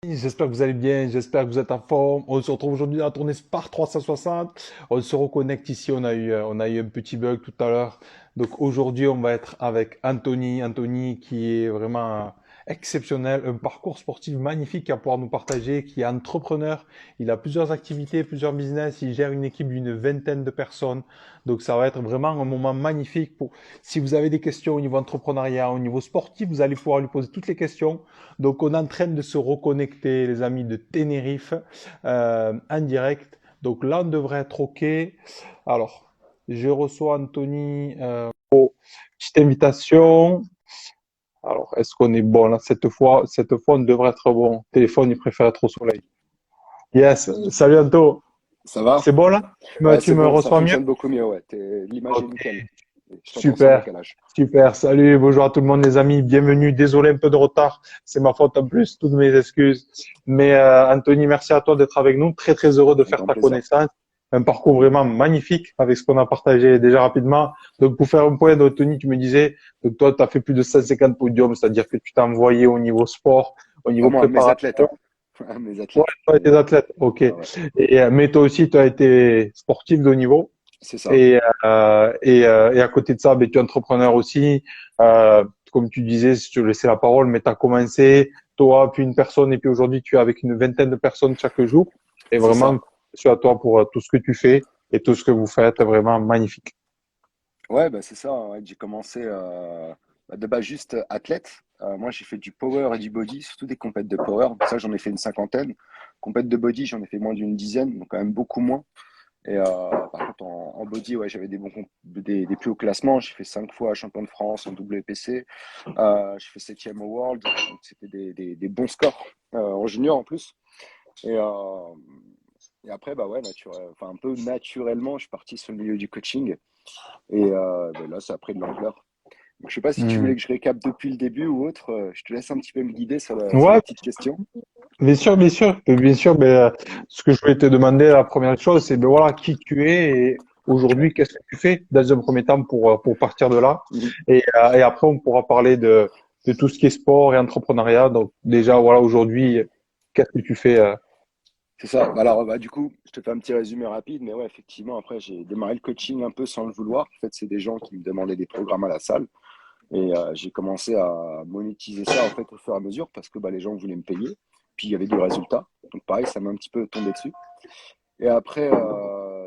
J'espère que vous allez bien, j'espère que vous êtes en forme. On se retrouve aujourd'hui dans la tournée Spar 360. On se reconnecte ici, on a eu un petit bug tout à l'heure. Donc aujourd'hui, on va être avec Anthony. Anthony qui est vraiment exceptionnel, un parcours sportif magnifique à pouvoir nous partager, qui est entrepreneur. Il a plusieurs activités, plusieurs business. Il gère une équipe d'une vingtaine de personnes. Donc ça va être vraiment un moment magnifique pour, si vous avez des questions au niveau entrepreneuriat, au niveau sportif, vous allez pouvoir lui poser toutes les questions. Donc, on est en train de se reconnecter, les amis de Tenerife, en direct. Donc là, on devrait être OK. Alors, je reçois Anthony. Petite invitation. Alors, est-ce qu'on est bon là cette fois, on devrait être bon. Téléphone, il préfère être au soleil. Yes. Salut Anto. Ça va? C'est bon là? Tu me, Ouais, tu c'est me bon, ça reçois mieux? fonctionne beaucoup mieux, ouais. L'image est Ok. nickel. Je t'entends sans Super, décalage. super. Salut, bonjour à tout le monde, les amis. Bienvenue. Désolé un peu de retard. C'est ma faute en plus. Toutes mes excuses. Mais Anthony, merci à toi d'être avec nous. Très, très heureux de Avec faire grand ta plaisir. connaissance. Un parcours vraiment magnifique avec ce qu'on a partagé déjà rapidement. Donc, pour faire un point, Anthony, tu me disais, donc toi, tu as fait plus de 150 podiums, c'est-à-dire que tu t'es envoyé au niveau sport, au niveau Vraiment, mes préparation. athlètes, hein. Mes Ouais, athlètes. toi, tes athlètes. OK. Ah ouais, Mais toi aussi, tu as été sportif de haut niveau. c'est ça. Et à côté de ça, ben, tu es entrepreneur aussi. Comme tu disais, si tu laissais la parole, mais tu as commencé, toi, puis une personne, et puis aujourd'hui, tu es avec une vingtaine de personnes chaque jour. Et C'est vraiment, ça. je suis à toi pour tout ce que tu fais et tout ce que vous faites, vraiment magnifique. Ouais, bah c'est ça, hein, ouais. J'ai commencé de base juste athlète. Moi, j'ai fait du power et du body, surtout des compètes de power. Ça, j'en ai fait une cinquantaine. Compètes de body, j'en ai fait moins d'une dizaine, donc quand même beaucoup moins. Et par contre, en body, ouais, j'avais des plus hauts classements. J'ai fait 5 fois champion de France en WPC. J'ai fait septième au World. Donc, c'était des bons scores en junior en plus. Et, euh, et après, bah ouais, enfin, un peu naturellement, je suis parti sur le milieu du coaching. Et bah là, ça a pris de l'ampleur. Donc, je sais pas si tu Hmm. voulais que je récap depuis le début ou autre. Je te laisse un petit peu me guider sur les Ouais, petites questions. bien sûr, bien sûr. Bien sûr, ce que je voulais te demander, la première chose, c'est ben, voilà, qui tu es et aujourd'hui, qu'est-ce que tu fais dans un premier temps pour partir de là. Mhm. Et après, on pourra parler de tout ce qui est sport et entrepreneuriat. Donc, déjà, voilà, aujourd'hui, qu'est-ce que tu fais C'est ça. Bah alors, bah, du coup, je te fais un petit résumé rapide, mais ouais, effectivement, après, j'ai démarré le coaching un peu sans le vouloir. En fait, c'est des gens qui me demandaient des programmes à la salle. Et j'ai commencé à monétiser ça en fait au fur et à mesure parce que bah, les gens voulaient me payer. Puis il y avait du résultat. Donc pareil, ça m'a un petit peu tombé dessus. Et après,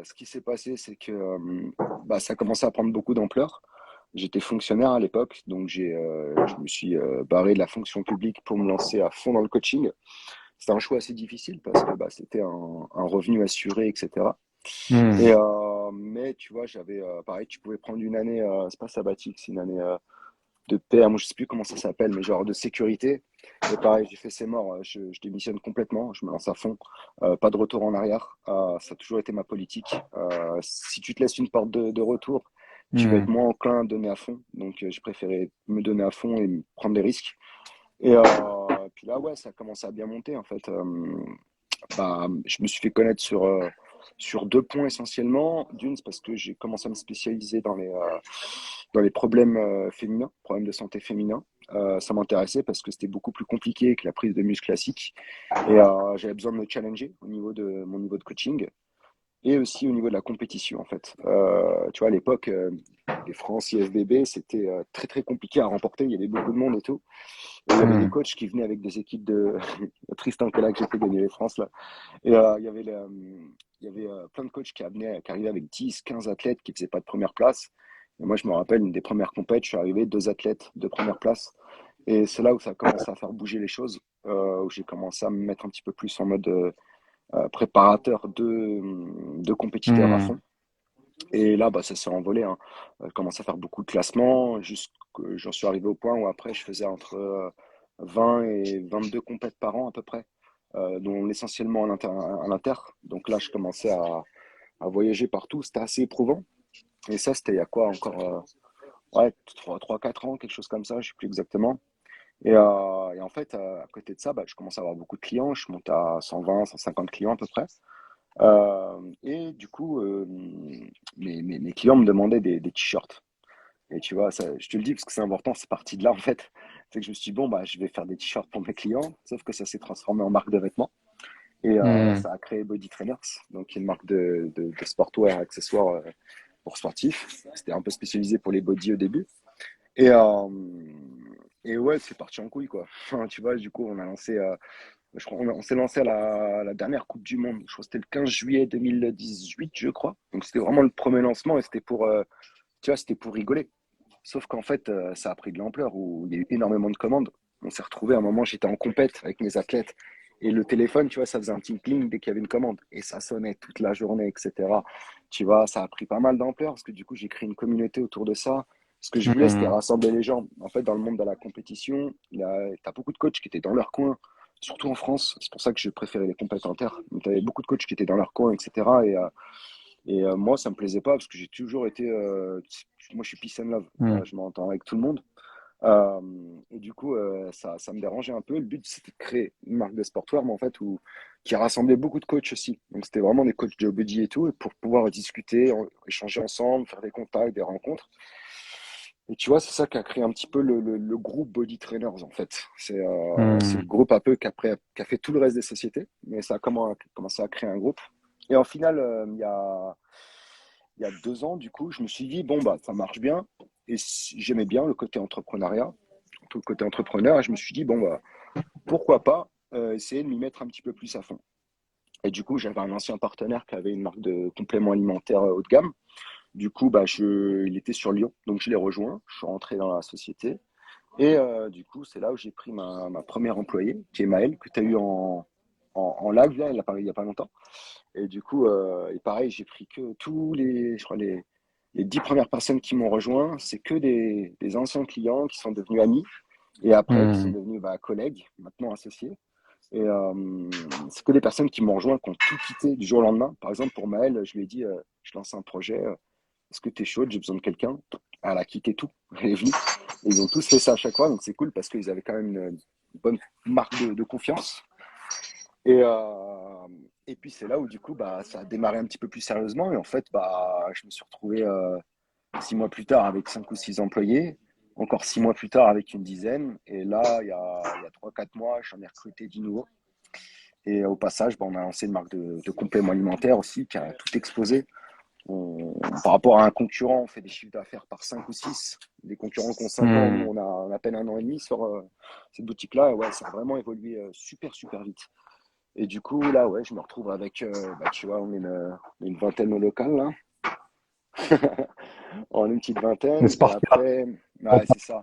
ce qui s'est passé, c'est que bah, ça a commencé à prendre beaucoup d'ampleur. J'étais fonctionnaire à l'époque, donc je me suis barré de la fonction publique pour me lancer à fond dans le coaching. C'était un choix assez difficile parce que bah, c'était un revenu assuré, etc. Hmm. Mais tu vois, pareil, tu pouvais prendre une année, c'est pas sabbatique, c'est une année de paire, moi je sais plus comment ça s'appelle, mais genre de sécurité. Et pareil, j'ai fait c'est mort, je démissionne complètement, je me lance à fond, pas de retour en arrière. Ça a toujours été ma politique. Si tu te laisses une porte de retour, tu vas être Hmm. moins enclin à donner à fond. Donc j'ai préféré me donner à fond et prendre des risques. Et puis là, ouais, ça a commencé à bien monter en fait. Bah, je me suis fait connaître sur deux points essentiellement. D'une, c'est parce que j'ai commencé à me spécialiser dans les problèmes féminins, problèmes de santé féminins. Ça m'intéressait parce que c'était beaucoup plus compliqué que la prise de muscle classique. Et j'avais besoin de me challenger au niveau de mon niveau de coaching et aussi au niveau de la compétition en fait. Tu vois, à l'époque, les France IFBB, c'était très très compliqué à remporter. Il y avait beaucoup de monde et tout. Et il y avait des Hmm. coachs qui venaient avec des équipes de Tristan Cala que j'ai fait gagner les France là. Et il y avait plein de coachs qui arrivaient avec 10, 15 athlètes qui ne faisaient pas de première place. Et moi, je me rappelle, une des premières compètes, je suis arrivé deux athlètes de première place. Et c'est là où ça a commencé à faire bouger les choses, où j'ai commencé à me mettre un petit peu plus en mode préparateur de compétiteurs à Hmm. fond. Et là, bah, ça s'est envolé, hein. Commencé à faire beaucoup de classements, jusque j'en suis arrivé au point où après, je faisais entre 20 et 22 compètes par an à peu près, dont essentiellement à l'inter. Donc là, je commençais à voyager partout. C'était assez éprouvant. Et ça, c'était il y a quoi encore ouais, 3 4 ans, quelque chose comme ça, je ne sais plus exactement. Et en fait, à côté de ça, bah, je commence à avoir beaucoup de clients. Je monte à 120, 150 clients à peu près. Et du coup, mes clients me demandaient des t-shirts. Et tu vois, ça, je te le dis parce que c'est important, c'est parti de là en fait. C'est que je me suis dit, bon, bah, je vais faire des t-shirts pour mes clients, sauf que ça s'est transformé en marque de vêtements. Et Hmm. ça a créé Body Trainers, donc une marque de sportwear accessoires pour sportifs. C'était un peu spécialisé pour les body au début. Et, euh, et ouais, c'est parti en couille, quoi. Enfin, tu vois, du coup, on a lancé, je crois, on s'est lancé à la dernière Coupe du Monde. Je crois que c'était le 15 juillet 2018, je crois. Donc c'était vraiment le premier lancement et c'était pour, tu vois, c'était pour rigoler. Sauf qu'en fait, ça a pris de l'ampleur où il y a eu énormément de commandes. On s'est retrouvé à un moment, j'étais en compète avec mes athlètes. Et le téléphone, tu vois, ça faisait un petit cling dès qu'il y avait une commande. Et ça sonnait toute la journée, etc. Tu vois, ça a pris pas mal d'ampleur parce que du coup, j'ai créé une communauté autour de ça. Ce que je voulais, c'était Hmm. rassembler les gens. En fait, dans le monde de la compétition, tu as beaucoup de coachs qui étaient dans leur coin, surtout en France. C'est pour ça que je préférais les compétentaires. Tu avais beaucoup de coachs qui étaient dans leur coin, etc. Moi, ça me plaisait pas parce que j'ai toujours été. Moi, je suis peace and love. Tu Hmm. vois, je m'entends avec tout le monde. Euh, et du coup, ça me dérangeait un peu. Le but, c'était de créer une marque de sportwear, mais en fait, qui rassemblait beaucoup de coachs aussi. Donc, c'était vraiment des coachs de body et tout, et pour pouvoir discuter, échanger ensemble, faire des contacts, des rencontres. Et tu vois, c'est ça qui a créé un petit peu le groupe Body Trainers, en fait. C'est Hmm. le groupe un peu qui a fait tout le reste des sociétés, mais ça a commencé à créer un groupe. Et en final, il y a 2 ans, du coup, je me suis dit, bon, bah, ça marche bien. Et j'aimais bien le côté entrepreneuriat, tout le côté entrepreneur. Et je me suis dit, bon, bah, pourquoi pas essayer de m'y mettre un petit peu plus à fond. Et du coup, j'avais un ancien partenaire qui avait une marque de compléments alimentaires haut de gamme. Du coup, bah, il était sur Lyon, donc je l'ai rejoint. Je suis rentré dans la société. Et du coup, c'est là où j'ai pris ma première employée, qui est Maëlle, que tu as eu en live, là, il y a pas longtemps. Et du coup, et pareil, j'ai pris que je crois les 10 premières personnes qui m'ont rejoint, c'est que des anciens clients qui sont devenus amis et après qui sont Hmm. devenus collègues, maintenant associés. Et c'est que des personnes qui m'ont rejoint, qui ont tout quitté du jour au lendemain. Par exemple, pour Maëlle, je lui ai dit, je lance un projet, est-ce que tu es chaude? J'ai besoin de quelqu'un. Elle a quitté tout. Elle est venue. Et ils ont tous fait ça à chaque fois, donc c'est cool parce qu'ils avaient quand même une bonne marque de confiance. Et, euh, et puis c'est là où du coup bah, ça a démarré un petit peu plus sérieusement. Et en fait, bah, je me suis retrouvé 6 mois plus tard avec 5 ou 6 employés, encore 6 mois plus tard avec une dizaine. Et là, il y a 3, 4 mois, j'en ai recruté 10 nouveaux. Et au passage, bah, on a lancé une marque de compléments alimentaires aussi qui a tout explosé. Par rapport à un concurrent, on fait des chiffres d'affaires par 5 ou 6. Les concurrents qui ont 5 ans, nous, Hmm. on a à peine un an et demi sur cette boutique-là. Et ouais, ça a vraiment évolué super, super vite. Et du coup, là, ouais, je me retrouve avec, bah, tu vois, on est une vingtaine au local, là. On est une petite Les vingtaine. Et Spartiates. après, ouais, c'est ça.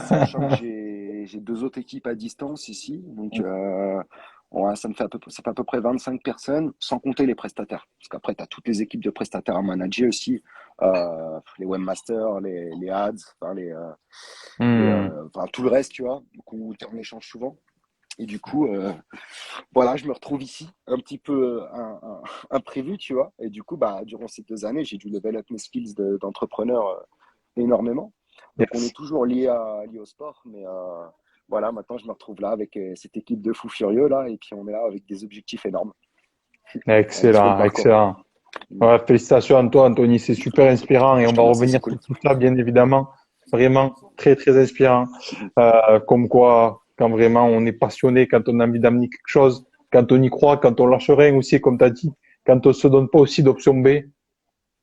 Sachant que j'ai 2 autres équipes à distance ici. Donc, ouais, ça fait à peu près 25 personnes, sans compter les prestataires. Parce qu'après, tu as toutes les équipes de prestataires à manager aussi. Les webmasters, les ads, Hmm. enfin, tout le reste, tu vois. Donc, on est en échange souvent. Et du coup, voilà, je me retrouve ici, un petit peu imprévu, tu vois. Et du coup, bah, durant ces 2 années, j'ai dû level up mes skills d'entrepreneur énormément. Donc, on est Yes. toujours lié au sport, mais voilà, maintenant, je me retrouve là avec cette équipe de fous furieux, là, et puis on est là avec des objectifs énormes. Un petit peu le Excellent, parcours. excellent. Mm. Ouais, félicitations à toi, Anthony. C'est super inspirant et on Je te va remercie, revenir c'est cool. sur tout ça, bien évidemment. Vraiment très, très inspirant. Mhm. Comme quoi, quand vraiment on est passionné, quand on a envie d'amener quelque chose, quand on y croit, quand on lâche rien aussi, comme tu as dit, quand on se donne pas aussi d'option B,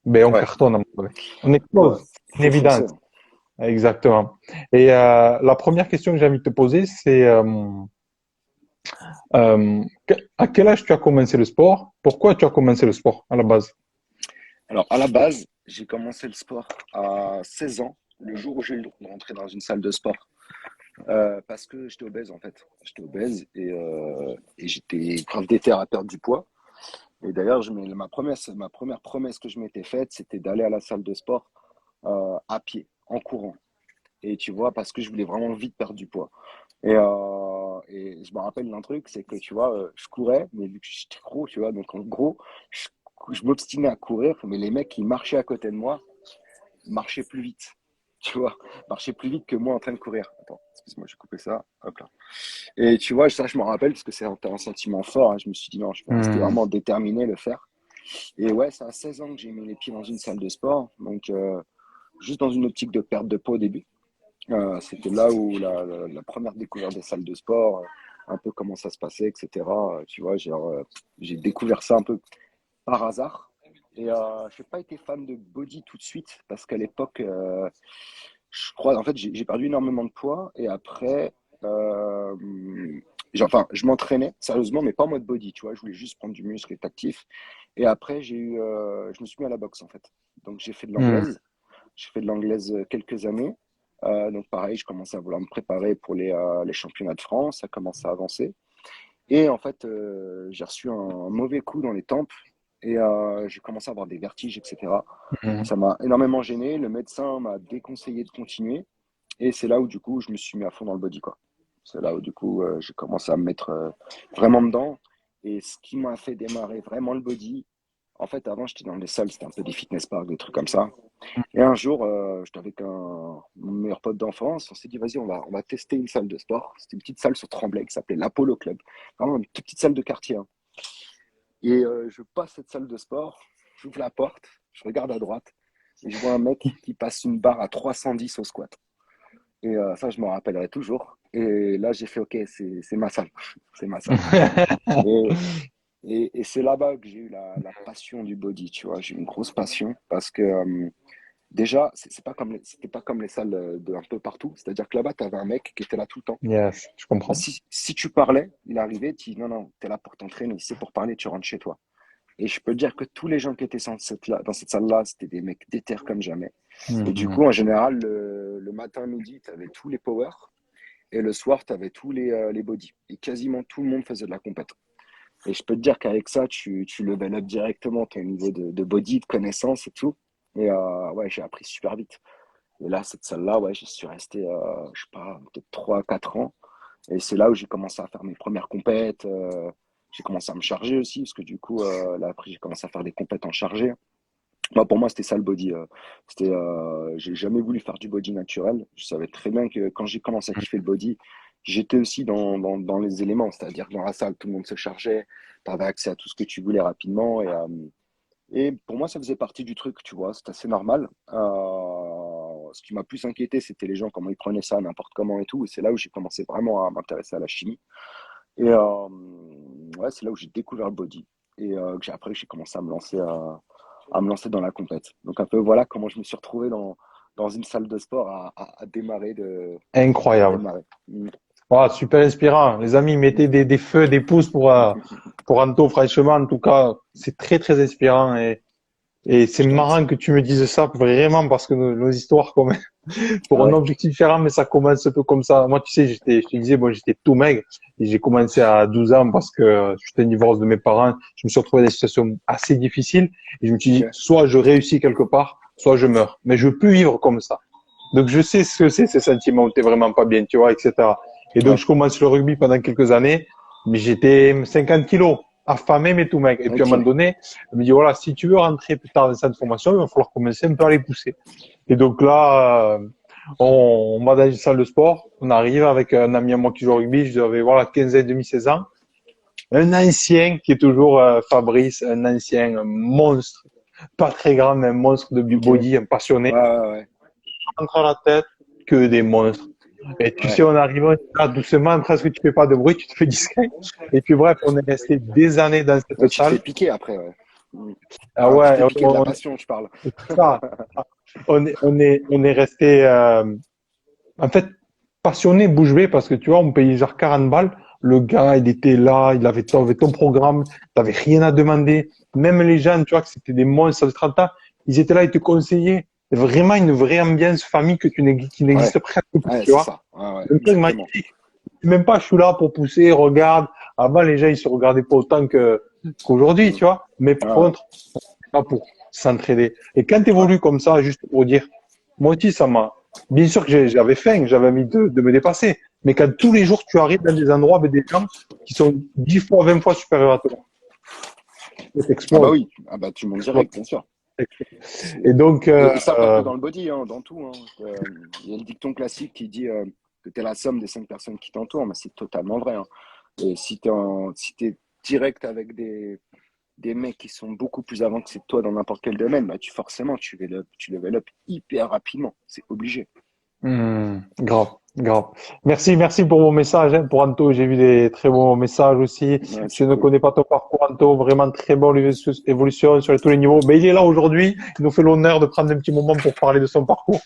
ben on Ouais, cartonne. On ouais, explose. C'est une faut foncer. évidence. Exactement. Et la première question que j'ai envie de te poser, c'est à quel âge tu as commencé le sport? Pourquoi tu as commencé le sport à la base? Alors, à la base, j'ai commencé le sport à 16 ans, le jour où j'ai eu le droit de rentrer dans une salle de sport. Parce que j'étais obèse en fait. J'étais obèse et j'étais grave déter à perdre du poids. Et d'ailleurs, ma première promesse que je m'étais faite, c'était d'aller à la salle de sport à pied, en courant. Et tu vois, parce que je voulais vraiment vite perdre du poids. Et je me rappelle d'un truc, c'est que tu vois, je courais, mais vu que j'étais gros, tu vois, donc en gros, je, je m'obstinais à courir, mais les mecs qui marchaient à côté de moi marchaient plus vite. Tu vois, marchaient plus vite que moi en train de courir. Attends, excuse-moi, j'ai coupé ça. Hop là. Et tu vois, ça, je me rappelle parce que c'est un sentiment fort, hein. Je me suis dit, non, je vais rester Hmm. vraiment déterminé à le faire. Et ouais, c'est à 16 ans que j'ai mis les pieds dans une salle de sport. Donc, juste dans une optique de perte de poids au début. C'était là où la première découverte des salles de sport, un peu comment ça se passait, etc. Tu vois, j'ai découvert ça un peu par hasard. Et je n'ai pas été fan de body tout de suite parce qu'à l'époque, je crois, en fait, j'ai perdu énormément de poids et après, euh, enfin, je m'entraînais sérieusement, mais pas en mode body, tu vois. Je voulais juste prendre du muscle, être actif. Et après, je me suis mis à la boxe en fait. Donc j'ai fait de Hmm. l'anglaise. J'ai fait de l'anglaise quelques années. Donc pareil, je commençais à vouloir me préparer pour les championnats de France. Ça commençait à avancer. Et en fait, j'ai reçu un mauvais coup dans les tempes et j'ai commencé à avoir des vertiges, etc. Hmm. Ça m'a énormément gêné. Le médecin m'a déconseillé de continuer. Et c'est là où, du coup, je me suis mis à fond dans le body, quoi. C'est là où, du coup, j'ai commencé à me mettre vraiment dedans. Et ce qui m'a fait démarrer vraiment le body, en fait, avant, j'étais dans les salles, c'était un peu des fitness parks, des trucs comme ça. Et un jour, j'étais avec mon meilleur pote d'enfance. On s'est dit, vas-y, on va tester une salle de sport. C'était une petite salle sur Tremblay qui s'appelait l'Apollo Club. Vraiment une toute petite salle de quartier, hein. Et je passe cette salle de sport, j'ouvre la porte, je regarde à droite et je vois un mec qui passe une barre à 310 au squat. Et ça, je m'en rappellerai toujours. Et là, j'ai fait, OK, c'est ma salle. C'est ma salle. Et, et c'est là-bas que j'ai eu la passion du body, tu vois. J'ai eu une grosse passion parce que déjà, c'était pas comme les salles de un peu partout. C'est-à-dire que là-bas, tu avais un mec qui était là tout le temps. Yes, je comprends. Si tu parlais, il arrivait, tu dis non, non, tu es là pour t'entraîner. Si c'est pour parler, tu rentres chez toi. Et je peux te dire que tous les gens qui étaient dans cette salle-là, c'était des mecs déter comme jamais. Et du Mhm. coup, en général, le matin, midi, tu avais tous les powers. Et le soir, tu avais tous les body. Et quasiment tout le monde faisait de la compète. Et je peux te dire qu'avec ça, tu level up directement ton niveau de body, de connaissance et tout. Et ouais, j'ai appris super vite. Et là, cette salle-là, ouais, j'y suis resté, je sais pas, peut-être 3 4 ans. Et c'est là où j'ai commencé à faire mes premières compètes. J'ai commencé à me charger aussi, parce que du coup, là, après, j'ai commencé à faire des compètes en chargé. Moi, pour moi, c'était ça le body. J'ai jamais voulu faire du body naturel. Je savais très bien que quand j'ai commencé à kiffer le body, j'étais aussi dans les éléments. C'est-à-dire que dans la salle, tout le monde se chargeait. Tu avais accès à tout ce que tu voulais rapidement. Et pour moi, ça faisait partie du truc, tu vois. C'est assez normal. Ce qui m'a plus inquiété, c'était les gens, comment ils prenaient ça, n'importe comment et tout. Et c'est là où j'ai commencé vraiment à m'intéresser à la chimie. Et ouais, c'est là où j'ai découvert le body. Et après, j'ai commencé à me lancer dans la compète. Donc un peu voilà comment je me suis retrouvé dans une salle de sport à démarrer à Incroyable. démarrer. Mm. Ah, super inspirant. Les amis, mettez des feux, des pouces pour Anto, franchement. En tout cas, c'est très, très inspirant et c'est Je te marrant remercie. que tu me dises ça vraiment parce que nos histoires, quand même, pour Ah un ouais, objectif différent, mais ça commence un peu comme ça. Moi, tu sais, je te disais, bon, j'étais tout maigre et j'ai commencé à 12 ans parce que j'étais un divorce de mes parents. Je me suis retrouvé dans des situations assez difficiles et je me suis dit, ok. soit je réussis quelque part, soit je meurs. Mais je veux plus vivre comme ça. Donc, je sais ce que c'est, ces sentiments où t'es vraiment pas bien, tu vois, etc. Et donc, Ouais, je commence le rugby pendant quelques années, mais j'étais 50 kilos, affamé, mais tout maigre. Et puis, à un moment ok. donné, je me dis, voilà, si tu veux rentrer plus tard dans cette formation, il va falloir commencer un peu à les pousser. Et donc là, on va dans une salle de sport, on arrive avec un ami à moi qui joue au rugby, je devais voilà 15 et demi, 16 ans, un ancien qui est toujours Fabrice, un ancien, un monstre, pas très grand, mais un monstre de Ok. Ouais, body, un passionné, ouais, entre la tête que des monstres. Et tu sais, ouais. on arrive là doucement, presque tu fais pas de bruit, tu te fais discret. Et puis bref, on est resté des années dans Ouais, cette tu te fais salle. piquer après, ouais. Mm. Ah Enfin, tu te ouais, fais piquer de la passion, je parle. ça, on est resté, en fait, passionné, bouche bée, parce que tu vois, on payait genre 40 balles. Le gars, il était là, avait ton programme, t'avais rien à demander. Même les gens, tu vois, que c'était des monstres de 30 ans, ils étaient là, ils te conseillaient. Vraiment une vraie ambiance famille qui Ouais, n'existe presque plus, ouais, tu c'est vois. ça. Ouais, ouais, Un truc exactement. magnifique. Même pas, je suis là pour pousser, regarde. Avant, les gens, ils se regardaient pas autant qu'aujourd'hui, Mm. tu vois. Mais par Ouais, ouais, contre, pas pour s'entraider. Et quand tu ouais. évolues comme ça, juste pour dire, moi aussi, ça m'a. Bien sûr que j'avais faim, j'avais envie de me dépasser. Mais quand tous les jours, tu arrives dans des endroits avec des gens qui sont 10 fois, 20 fois supérieurs à toi, ça Ah bah t'explose. oui, ah bah tu montes direct, bien sûr. Et C'est- donc, et ça, pas que dans le body, hein, dans tout, hein. Il y a le dicton classique qui dit que tu es la somme des 5 personnes qui t'entourent, mais c'est totalement vrai, hein. Et si t'es direct avec des mecs qui sont beaucoup plus avancés que toi dans n'importe quel domaine, bah forcément, tu level up hyper rapidement. C'est obligé. Grave, grave. Merci, merci pour vos messages, hein, pour Anto. J'ai vu des très bons messages aussi. Ouais, Je c'est ne cool. connais pas ton parcours, Anto. Vraiment très bonne évolution sur tous les niveaux. Mais il est là aujourd'hui. Il nous fait l'honneur de prendre un petit moment pour parler de son parcours.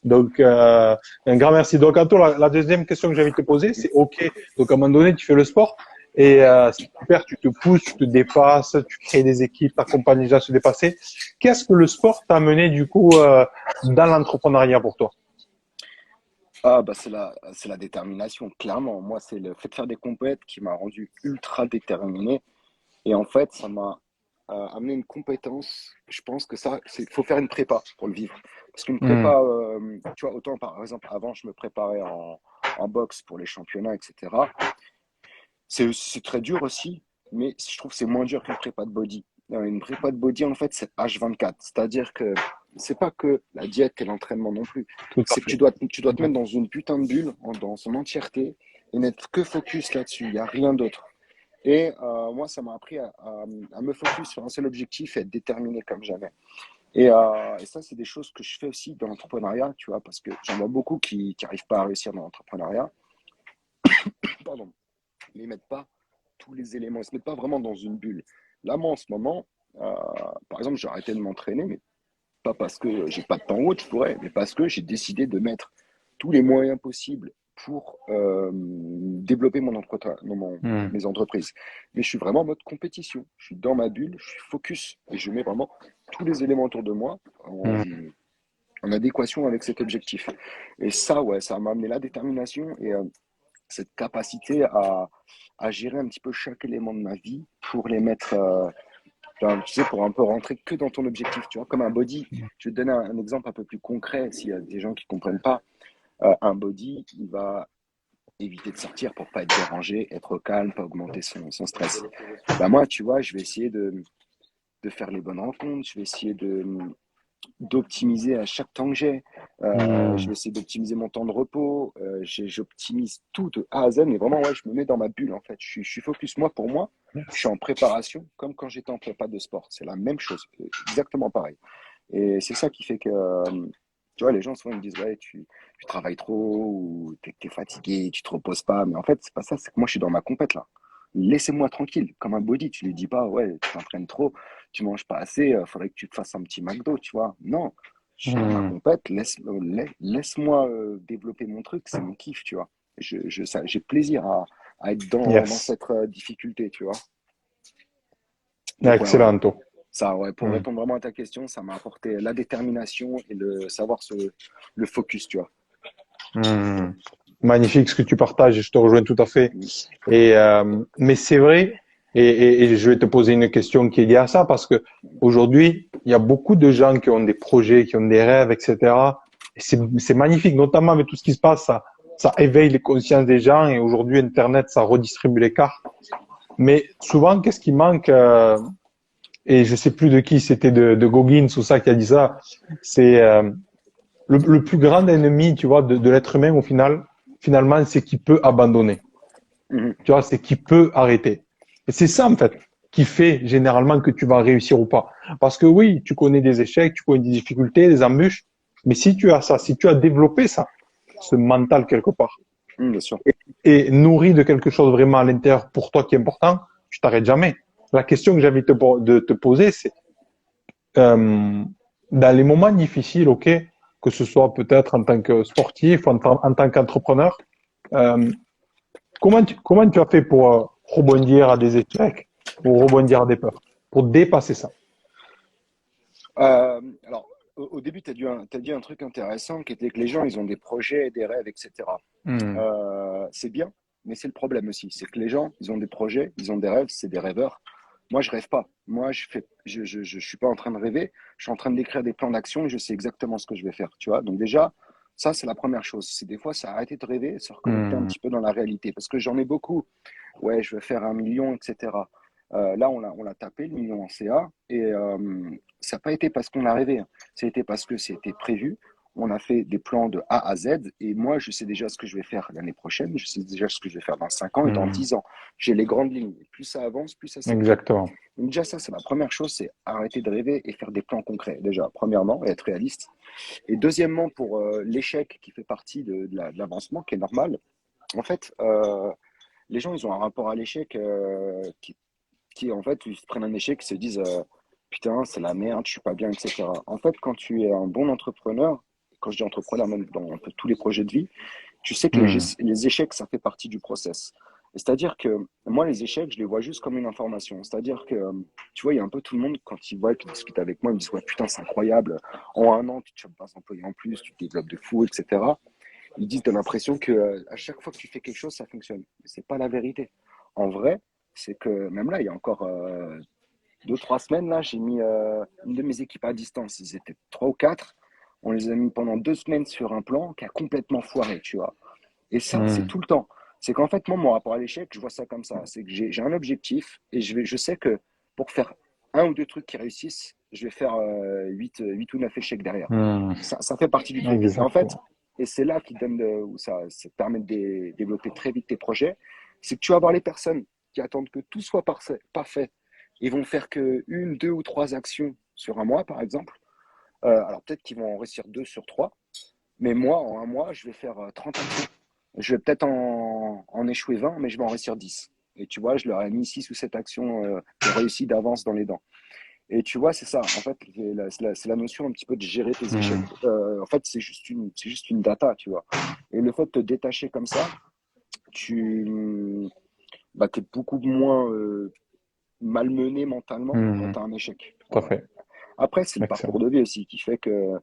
Donc, un grand merci. Donc, Anto, la deuxième question que j'ai envie de te poser, c'est OK. Donc, à un moment donné, tu fais le sport et c'est super, tu te pousses, tu te dépasses, tu crées des équipes, tu accompagnes les gens à se dépasser. Qu'est-ce que le sport t'a amené du coup dans l'entrepreneuriat pour toi? Ah, bah, c'est la détermination, clairement. Moi, c'est le fait de faire des compètes qui m'a rendu ultra déterminé. Et en fait, ça m'a amené une compétence. Je pense que ça, c'est, faut faire une prépa pour le vivre. Parce qu'une prépa, Hmm. tu vois, autant par exemple, avant, je me préparais en boxe pour les championnats, etc. C'est très dur aussi, mais je trouve que c'est moins dur qu'une prépa de body. Une prépa de body, en fait, c'est H24. C'est-à-dire que c'est pas que la diète et l'entraînement non plus. Tout à C'est que fait. tu dois te mettre dans une putain de bulle, dans son entièreté, et n'être que focus là-dessus. Il n'y a rien d'autre. Et moi, ça m'a appris à me focus sur un seul objectif et être déterminé comme jamais. Et ça, c'est des choses que je fais aussi dans l'entrepreneuriat, tu vois, parce que j'en vois beaucoup qui n'arrivent pas à réussir dans l'entrepreneuriat. Pardon. Mais ils mettent pas tous les éléments, ils se mettent pas vraiment dans une bulle. Là, moi, en ce moment, par exemple, j'ai arrêté de m'entraîner, mais pas parce que j'ai pas de temps ou autre, je pourrais, mais parce que j'ai décidé de mettre tous les moyens possibles pour développer Hmm. mes entreprises. Mais je suis vraiment en mode compétition. Je suis dans ma bulle, je suis focus et je mets vraiment tous les éléments autour de moi Hmm. en adéquation avec cet objectif. Et ça, ouais, ça m'a amené la détermination et cette capacité à gérer un petit peu chaque élément de ma vie pour les mettre, enfin, tu sais, pour un peu rentrer que dans ton objectif, tu vois, comme un body. Je vais te donner un exemple un peu plus concret s'il y a des gens qui ne comprennent pas. Un body, il va éviter de sortir pour pas être dérangé, être au calme, pas augmenter son stress. Bah moi, tu vois, je vais essayer de faire les bonnes rencontres, je vais essayer d'optimiser à chaque temps que j'ai. Je Hmm. vais essayer d'optimiser mon temps de repos. J'optimise tout de A à Z, mais vraiment, ouais, je me mets dans ma bulle, en fait. Je suis focus. Moi, pour moi, je suis Yes. en préparation, comme quand j'étais en prépa de sport. C'est la même chose, exactement pareil. Et c'est ça qui fait que, tu vois, les gens souvent ils me disent, ouais, tu travailles trop, ou t'es fatigué, tu te reposes pas. Mais en fait, c'est pas ça, c'est que moi, je suis dans ma compète, là. Laissez-moi tranquille, comme un body. Tu lui dis pas, ouais, tu t'entraînes trop, tu manges pas assez, faudrait que tu te fasses un petit McDo, tu vois. Non, je suis dans ma Hmm. compète, laisse-moi développer mon truc, c'est mon kiff, tu vois. J'ai plaisir à être dans Yes. cette difficulté, tu vois. Donc, ouais, ouais, Excellent, Anto. ça, ouais, pour Hmm. répondre vraiment à ta question, ça m'a apporté la détermination et le focus, tu vois. Hmm. Magnifique ce que tu partages et je te rejoins tout à fait. Mm. Et mais c'est vrai, et je vais te poser une question qui est liée à ça parce que aujourd'hui, il y a beaucoup de gens qui ont des projets, qui ont des rêves, etc. Et c'est magnifique, notamment avec tout ce qui se passe, ça éveille les consciences des gens et aujourd'hui, Internet, ça redistribue les cartes. Mais souvent, qu'est-ce qui manque et je sais plus de qui, c'était de Goggins ou ça qui a dit ça, c'est le plus grand ennemi, tu vois, de l'être humain au final, finalement, c'est qu'il peut abandonner. Mhm. Tu vois, c'est qu'il peut arrêter. Et c'est ça, en fait, qui fait généralement que tu vas réussir ou pas. Parce que oui, tu connais des échecs, tu connais des difficultés, des embûches, mais si tu as ça, si tu as développé ça, ce mental quelque part, Bien sûr. et nourri de quelque chose vraiment à l'intérieur pour toi qui est important, tu t'arrêtes jamais. La question que j'ai envie de te poser, c'est euh, dans les moments difficiles, ok, que ce soit peut-être en tant que sportif ou en tant qu'entrepreneur, euh, comment tu as fait pour rebondir à des échecs, pour rebondir à des peurs, pour dépasser ça? Alors, au début, t'as dit un truc intéressant qui était que les gens, ils ont des projets, des rêves, etc. Hmm. C'est bien, mais c'est le problème aussi. C'est que les gens, ils ont des projets, ils ont des rêves, c'est des rêveurs. Moi, je rêve pas. Moi, je suis pas en train de rêver. Je suis en train d'écrire des plans d'action et je sais exactement ce que je vais faire. Tu vois. Donc déjà, ça, c'est la première chose. C'est des fois, c'est arrêter de rêver et se reconnecter un Hmm. petit peu dans la réalité. Parce que j'en ai beaucoup. Ouais, je veux faire 1 million, etc. Là, on l'a tapé, le million en CA. Et ça n'a pas été parce qu'on l'a rêvé, hein. Ça a été parce que c'était prévu. On a fait des plans de A à Z et moi, je sais déjà ce que je vais faire l'année prochaine. Je sais déjà ce que je vais faire dans 5 ans et dans Hmm. 10 ans. J'ai les grandes lignes. Et plus ça avance, plus ça s'écrit. Exactement. Donc déjà, ça, c'est la première chose, c'est arrêter de rêver et faire des plans concrets. Déjà, premièrement, et être réaliste. Et deuxièmement, pour l'échec qui fait partie de l'avancement, qui est normal, en fait, les gens, ils ont un rapport à l'échec en fait, ils se prennent un échec, ils se disent putain, c'est la merde, je suis pas bien, etc. En fait, quand tu es un bon entrepreneur, quand je dis entrepreneur, même dans un peu tous les projets de vie, tu sais que Hmm. les échecs, ça fait partie du process. C'est-à-dire que moi, les échecs, je les vois juste comme une information. C'est-à-dire que, tu vois, il y a un peu tout le monde, quand ils voient, qu'ils discutent avec moi, ils me disent, ouais, putain, c'est incroyable. En un an, tu te chopes 20 employés en plus, tu te développes de fou, etc. Ils disent, t'as l'impression que à chaque fois que tu fais quelque chose, ça fonctionne. Mais c'est pas la vérité. En vrai, c'est que même là, il y a encore 2, 3 semaines, là, j'ai mis une de mes équipes à distance. Ils étaient trois ou quatre. On les a mis pendant 2 semaines sur un plan qui a complètement foiré, tu vois. Et ça, c'est Hmm. tout le temps. C'est qu'en fait, moi, mon rapport à l'échec, je vois ça comme ça. C'est que j'ai un objectif et je sais que pour faire un ou deux trucs qui réussissent, je vais faire 8 ou 9 échecs derrière. Hmm. Ça fait partie du truc. Et en fait, Exactement. et c'est là qui donne où ça te permet de développer très vite tes projets, c'est que tu vas avoir les personnes qui attendent que tout soit parfait. Ils vont faire que une, deux ou trois actions sur un mois, par exemple. Alors peut-être qu'ils vont en réussir deux sur trois, mais moi, en un mois, je vais faire 30 actions. Je vais peut-être en échouer 20, mais je vais en réussir 10. Et tu vois, je leur ai mis 6 ou 7 actions de réussite d'avance dans les dents. Et tu vois, c'est ça. En fait, c'est la notion un petit peu de gérer tes échecs. Hmm. En fait, c'est juste une data, tu vois. Et le fait de te détacher comme ça, tu es beaucoup moins malmené mentalement quand Hmm. tu as un échec. Tout à Voilà. fait. Après, c'est le parcours Excellent. de vie aussi qui fait que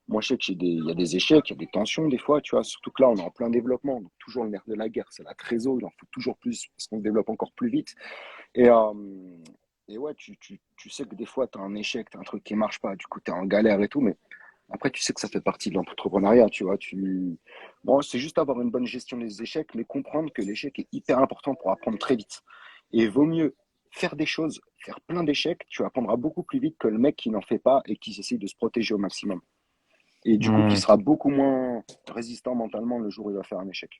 moi, je sais il y a des échecs, il y a des tensions des fois, tu vois. Surtout que là, on est en plein développement. Donc, toujours le nerf de la guerre, c'est la trésor. Il en faut toujours plus parce qu'on se développe encore plus vite. Et, euh, et ouais, tu sais que des fois, tu as un échec, tu as un truc qui marche pas. Du coup, tu es en galère et tout. Mais après, tu sais que ça fait partie de l'entrepreneuriat, tu vois. Bon, c'est juste avoir une bonne gestion des échecs, mais comprendre que l'échec est hyper important pour apprendre très vite. Et vaut mieux faire des choses, faire plein d'échecs, tu apprendras beaucoup plus vite que le mec qui n'en fait pas et qui essaie de se protéger au maximum. Et du coup, qui Hmm. sera beaucoup moins résistant mentalement le jour où il va faire un échec.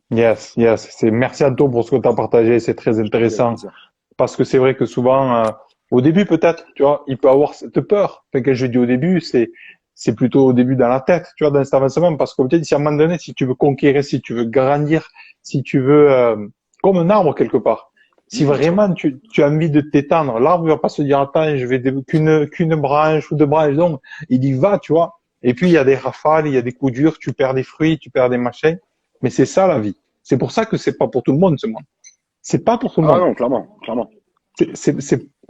Yes, yes. Merci à toi pour ce que tu as partagé. C'est très Je t'en prie, avec intéressant. plaisir. Parce que c'est vrai que souvent, au début peut-être, tu vois, il peut avoir cette peur. Enfin, quand je dis au début, c'est plutôt au début dans la tête, tu vois, dans cet avancement. Parce que peut-être si à un moment donné, si tu veux conquérir, si tu veux grandir, si tu veux, comme un arbre quelque part. Si Bien sûr. vraiment tu as envie de t'étendre, l'arbre ne va pas se dire, attends, je vais qu'une branche ou deux branches. Donc, il y va, tu vois. Et puis, il y a des rafales, il y a des coups durs, tu perds des fruits, tu perds des machins. Mais c'est ça la vie. C'est pour ça que c'est pas pour tout le monde, ce monde. C'est pas pour tout le Ah monde. non, clairement, clairement. C'est.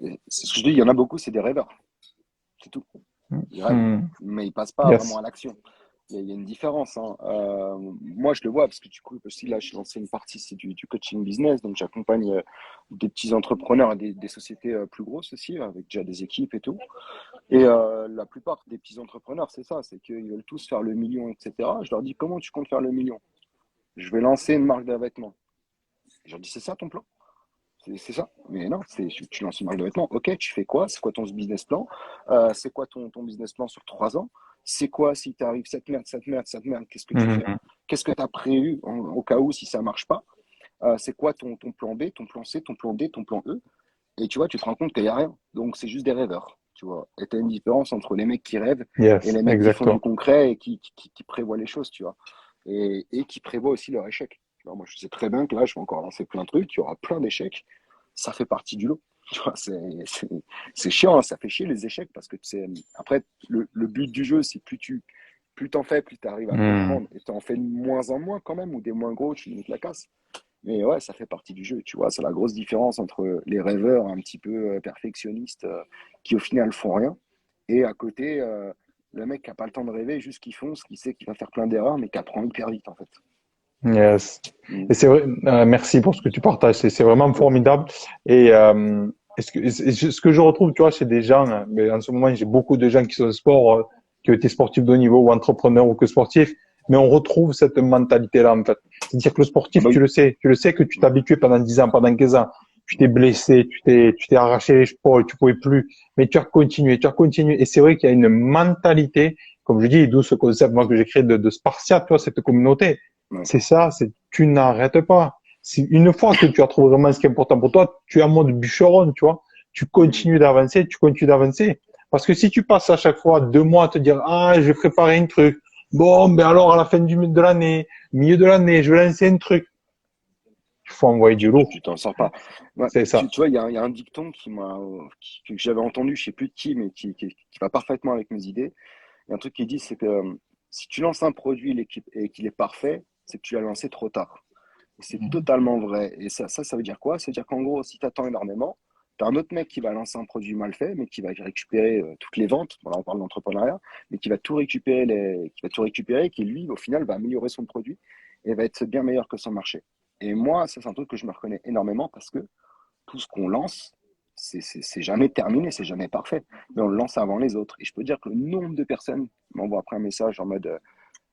Et c'est ce que je dis, il y en a beaucoup, c'est des rêveurs. C'est tout. Ils rêvent, Hmm. mais ils passent pas vraiment Yes. à l'action. Il y a une différence, hein. Moi, je le vois parce que du coup, aussi, là, je suis lancé une partie, c'est du coaching business. Donc, j'accompagne des petits entrepreneurs et des sociétés plus grosses aussi, avec déjà des équipes et tout. Et la plupart des petits entrepreneurs, c'est ça, c'est qu'ils veulent tous faire le million, etc. Je leur dis, comment tu comptes faire le million? Je vais lancer une marque de vêtements. Je leur dis, c'est ça ton plan? C'est ça. Mais non, tu lances une marque de vêtements. Ok, tu fais quoi? C'est quoi ton business plan? C'est quoi ton business plan sur 3 ans? C'est quoi si t'arrive cette merde, cette merde, cette merde? Qu'est-ce que tu fais? Mhm. Qu'est-ce que tu as prévu au cas où si ça marche pas? C'est quoi ton plan B, ton plan C, ton plan D, ton plan E? Et tu vois, tu te rends compte qu'il n'y a rien. Donc, c'est juste des rêveurs. Tu vois. Et tu as une différence entre les mecs qui rêvent et Yes, les mecs qui font du exactement. concret et qui prévoient les choses, tu vois. Et qui prévoient aussi leur échec. Tu vois, moi, je sais très bien que là, je vais encore lancer plein de trucs, il y aura plein d'échecs. Ça fait partie du lot. Tu vois, c'est chiant, hein, ça fait chier les échecs parce que après, le but du jeu, c'est plus t'en fais, plus tu arrives à Hmm. comprendre. Et tu en fais de moins en moins quand même, ou des moins gros, tu limites la casse. Mais ouais, ça fait partie du jeu, tu vois. C'est la grosse différence entre les rêveurs un petit peu perfectionnistes qui au final font rien et à côté, le mec qui a pas le temps de rêver, juste qui fonce, qui sait qu'il va faire plein d'erreurs, mais qui apprend hyper vite en fait. Yes. Mm. Et c'est vrai, merci pour ce que tu partages. C'est vraiment Ouais. formidable. Et ce que je retrouve, tu vois, chez des gens, mais en ce moment, j'ai beaucoup de gens qui sont sport, qui ont été sportifs de haut niveau ou entrepreneurs ou que sportifs, mais on retrouve cette mentalité-là, en fait. C'est-à-dire que le Ah sportif, bah oui. tu le sais que tu t'es habitué pendant 10 ans, pendant 15 ans. Tu t'es blessé, tu t'es arraché les épaules, tu pouvais plus, mais tu as continué. Et c'est vrai qu'il y a une mentalité comme je dis, d'où ce concept, moi, que j'ai créé de Spartiate, tu vois, cette communauté. Ouais. C'est ça, c'est, tu n'arrêtes pas. Si une fois que tu as trouvé vraiment ce qui est important pour toi, tu es en mode bûcheron, tu vois. Tu Mhm. continues d'avancer, tu continues d'avancer. Parce que si tu passes à chaque fois 2 mois à te dire, ah, je vais préparer un truc. Bon, ben alors, à la fin de l'année, milieu de l'année, je vais lancer un truc. Il faut envoyer du Tu lourd. t'en sors pas. Ouais, C'est ça. tu vois, il y a un dicton que j'avais entendu, je sais plus de qui, mais qui va parfaitement avec mes idées. Il y a un truc qui dit, c'est que si tu lances un produit et qu'il est parfait, c'est que tu l'as lancé trop tard. Et c'est totalement vrai. Et ça veut dire quoi? Ça veut dire qu'en gros, si tu attends énormément, tu as un autre mec qui va lancer un produit mal fait, mais qui va récupérer toutes les ventes. Voilà, on parle d'entrepreneuriat, mais qui va tout récupérer, qui lui, au final, va améliorer son produit et va être bien meilleur que son marché. Et moi, ça, c'est un truc que je me reconnais énormément parce que tout ce qu'on lance, c'est jamais terminé, c'est jamais parfait. Mais on le lance avant les autres. Et je peux dire que le nombre de personnes qui m'envoient après un message en mode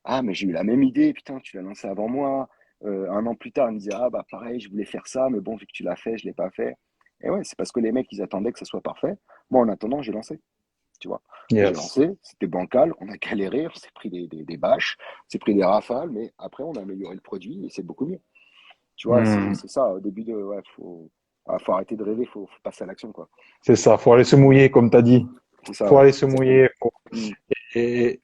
ah, mais j'ai eu la même idée, putain, tu l'as lancé avant moi. Un an plus tard, ils me disaient ah, bah pareil, je voulais faire ça, mais bon, vu que tu l'as fait, je l'ai pas fait. Et ouais, c'est parce que les mecs, ils attendaient que ça soit parfait. Moi, en attendant, j'ai lancé, tu vois. J'ai Yes. lancé, c'était bancal, on a galéré, on s'est pris des bâches, on s'est pris des rafales, mais après, on a amélioré le produit et c'est beaucoup mieux. Tu vois, Hmm. c'est ça, au début de, ouais, faut arrêter de rêver, faut passer à l'action, quoi. C'est ça. Faut aller se mouiller, comme tu as dit. C'est ça, Faut ouais, aller se exactement. mouiller. Mm, Et,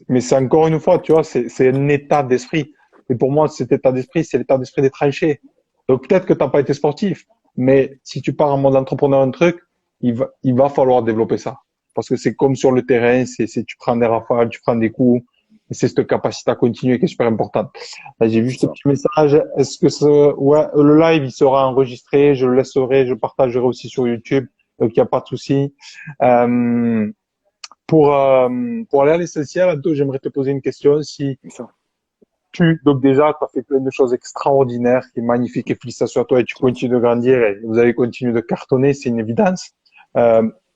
mais c'est encore une fois, tu vois, c'est un état d'esprit. Et pour moi, cet état d'esprit, c'est l'état d'esprit des tranchées. Donc peut-être que tu n'as pas été sportif, mais si tu pars en mode entrepreneur, un truc, il va falloir développer ça. Parce que c'est comme sur le terrain, tu prends des rafales, tu prends des coups, et c'est cette capacité à continuer qui est super importante. Là, j'ai vu c'est juste un ça. petit message. Est-ce que ouais, le live, il sera enregistré, je le laisserai, je le partagerai aussi sur YouTube, donc il n'y a pas de souci. Euh, pour aller à l'essentiel, Anto, j'aimerais te poser une question. Si C'est ça. donc déjà, tu as fait plein de choses extraordinaires, qui est magnifique, et félicitations à toi, et tu continues de grandir, et vous allez continuer de cartonner, c'est une évidence.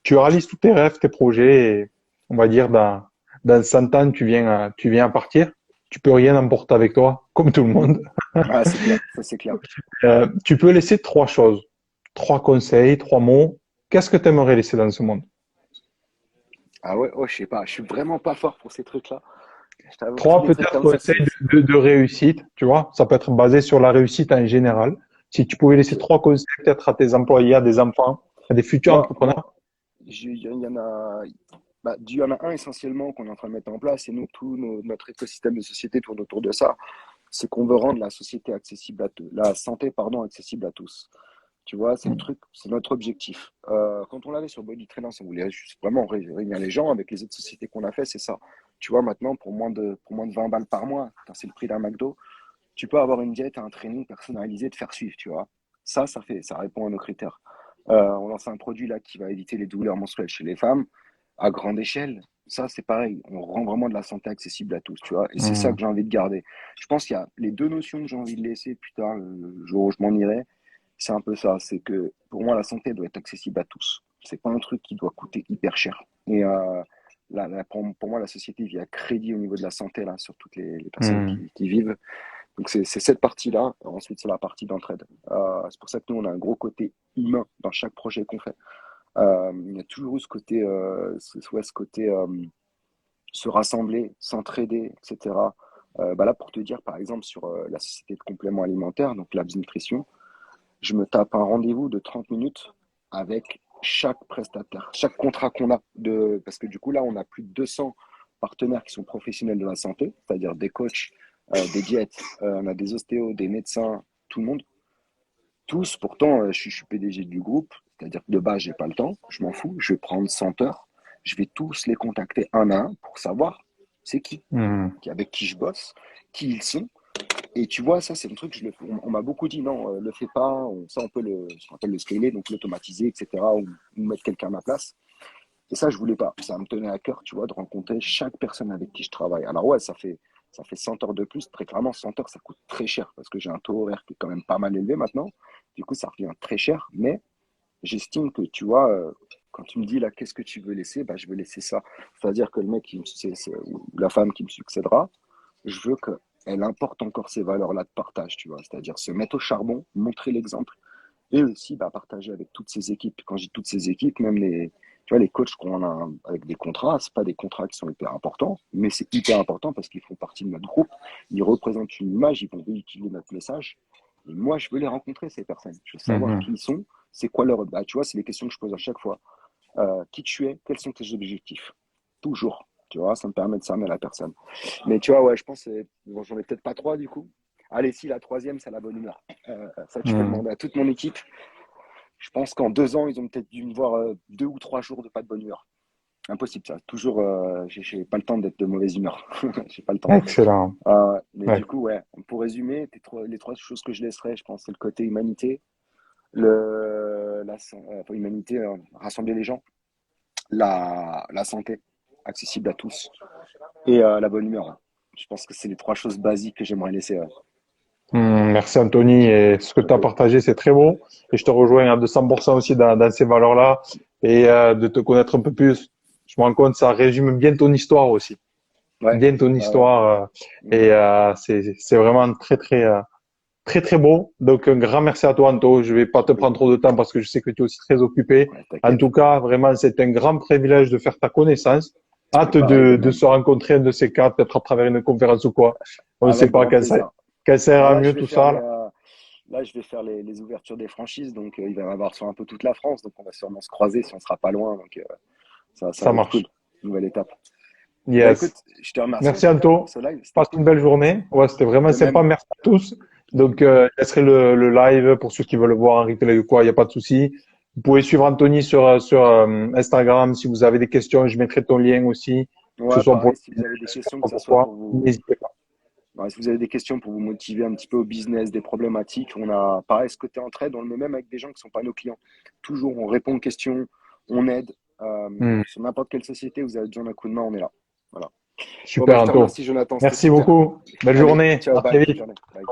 Tu réalises tous tes rêves, tes projets, et on va dire, dans 100 ans, tu viens à partir. Tu peux rien emporter avec toi, comme tout le monde. Ah, c'est clair, ça c'est clair. Tu peux laisser 3 choses, 3 conseils, 3 mots. Qu'est-ce que tu aimerais laisser dans ce monde? Ah ouais, oh, je sais pas, je suis vraiment pas fort pour ces trucs-là. Je t'avoue, tous Trois les trucs peut-être comme ça, conseils de réussite, tu vois. Ça peut être basé sur la réussite en général. Si tu pouvais laisser ok. 3 conseils peut-être à tes employés, à des enfants, à des futurs Moi, entrepreneurs. il y en a, bah, il y en a un essentiellement qu'on est en train de mettre en place, et nous, notre écosystème de société tourne autour de ça. C'est qu'on veut rendre la société accessible à tous, la santé, pardon, accessible à tous. Tu vois, c'est le truc, c'est notre objectif. Quand on l'avait sur Body Trainers, on voulait juste vraiment réunir les gens avec les autres sociétés qu'on a fait, c'est ça. Tu vois, maintenant, pour moins de 20 balles par mois, putain, c'est le prix d'un McDo, tu peux avoir une diète et un training personnalisé de faire suivre, tu vois. Ça répond à nos critères. On lance un produit là qui va éviter les douleurs menstruelles chez les femmes à grande échelle. Ça, c'est pareil. On rend vraiment de la santé accessible à tous, tu vois. Et c'est ça Hmm. que j'ai envie de garder. Je pense qu'il y a les deux notions que j'ai envie de laisser plus tard, le jour où je m'en irai. C'est un peu ça. C'est que pour moi, la santé doit être accessible à tous. C'est pas un truc qui doit coûter hyper cher. Et pour moi, la société vit à crédit au niveau de la santé là, sur toutes les personnes Hmm. qui vivent. Donc c'est cette partie-là. Ensuite, c'est la partie d'entraide. C'est pour ça que nous, on a un gros côté humain dans chaque projet qu'on fait. Il y a toujours eu ce côté, ce côté se rassembler, s'entraider, etc. Bah là, pour te dire, par exemple, sur la société de compléments alimentaires, donc Labs Nutrition, je me tape un rendez-vous de 30 minutes avec chaque prestataire, chaque contrat qu'on a. Parce que du coup, là, on a plus de 200 partenaires qui sont professionnels de la santé, c'est-à-dire des coachs, des diètes, on a des ostéos, des médecins, tout le monde. Tous, pourtant, je suis PDG du groupe, c'est-à-dire que de base, j'ai pas le temps, je m'en fous, je vais prendre 100 heures, je vais tous les contacter un à un pour savoir c'est Hmm. avec qui je bosse, qui ils sont. Et tu vois, ça, c'est le truc, on m'a beaucoup dit, non, le fais pas, ça, on peut ce qu'on appelle le scaler, donc l'automatiser, etc., ou mettre quelqu'un à ma place. Et ça, je voulais pas. Ça me tenait à cœur, tu vois, de rencontrer chaque personne avec qui je travaille. Alors ouais, ça fait 100 heures de plus. Très clairement, 100 heures, ça coûte très cher parce que j'ai un taux horaire qui est quand même pas mal élevé maintenant. Du coup, ça revient très cher. Mais j'estime que, tu vois, quand tu me dis là, qu'est-ce que tu veux laisser, bah, je veux laisser ça. C'est-à-dire que le mec ou la femme qui me succédera, je veux qu'elle importe encore ces valeurs-là de partage, tu vois. C'est-à-dire se mettre au charbon, montrer l'exemple et aussi bah, partager avec toutes ces équipes. Quand je dis toutes ces équipes, même Tu vois, les coachs qu'on a avec des contrats, c'est pas des contrats qui sont hyper importants, mais c'est hyper important parce qu'ils font partie de notre groupe. Ils représentent une image, ils vont véhiculer notre message. Et moi, je veux les rencontrer, ces personnes. Je veux savoir Mhm. qui ils sont, c'est quoi leur. Bah, tu vois, c'est les questions que je pose à chaque fois. Qui tu es, quels sont tes objectifs? Toujours. Tu vois, ça me permet de cerner la personne. Mais tu vois, ouais, je pense, bon, j'en ai peut-être pas trois du coup. Allez, si, la troisième, c'est la bonne humeur. Ça, tu peux Mhm. demander à toute mon équipe. Je pense qu'en 2 ans, ils ont peut-être dû me voir 2 ou 3 jours de pas de bonne humeur. Impossible, ça. Toujours, j'ai pas le temps d'être de mauvaise humeur. J'ai pas le temps. Excellent. Mais Ouais. du coup, ouais, pour résumer, les trois choses que je laisserai, je pense, c'est le côté humanité, enfin, humanité, rassembler les gens, la santé, accessible à tous, et la bonne humeur. Je pense que c'est les trois choses basiques que j'aimerais laisser. Merci Anthony, et ce que tu as partagé, c'est très beau. Et je te rejoins à 200% aussi dans ces valeurs-là. Et de te connaître un peu plus, je me rends compte, ça résume bien ton histoire aussi. Ouais, Bien ton ouais, ouais. histoire. Mm. C'est vraiment très, très beau. Donc, un grand merci à toi, Anto. Je vais pas te Oui, prendre trop de temps parce que je sais que tu es aussi très occupé. ouais, En t'inquiète. tout cas, vraiment, c'est un grand privilège de faire ta connaissance. Hâte Pareil de de même. se rencontrer un de ces quatre, peut-être à travers une conférence ou quoi. On ne sait Avec pas grand plaisir. quand ça Bah ira là, mieux tout ça, là. je vais faire les ouvertures des franchises, donc il va y en avoir sur un peu toute la France, donc on va sûrement se croiser si on sera pas loin, donc ça Ça va être cool. marche. Nouvelle étape. Bah écoute, Yes. je te remercie en Merci, tout cas pour Anto. ce live, c'était Passe une cool. belle journée. Ouais, c'était vraiment De sympa. même. Merci à tous. Donc, je laisserai le live pour ceux qui veulent le voir en replay ou quoi. Il n'y a pas de souci. Vous pouvez suivre Anthony sur Instagram. Si vous avez des questions, je mettrai ton lien aussi, que ce Ouais, soit pour pareil, le si vous business, avez des je sais questions, que pas ça soit pourquoi. pour vous, N'hésitez pas. ouais, si vous avez des questions pour vous motiver un petit peu au business, des problématiques, on a pareil ce côté entraide, on le met même avec des gens qui sont pas nos clients. Toujours, on répond aux questions, on aide. Hmm. Sur n'importe quelle société, vous avez besoin d'un coup de main, on est là. Voilà. Bon, bah, Super, je te Anto. remercie, Jonathan, c'était Merci super. beaucoup. Belle Allez, journée. ciao, À bye, très bonne vite. journée. Bye.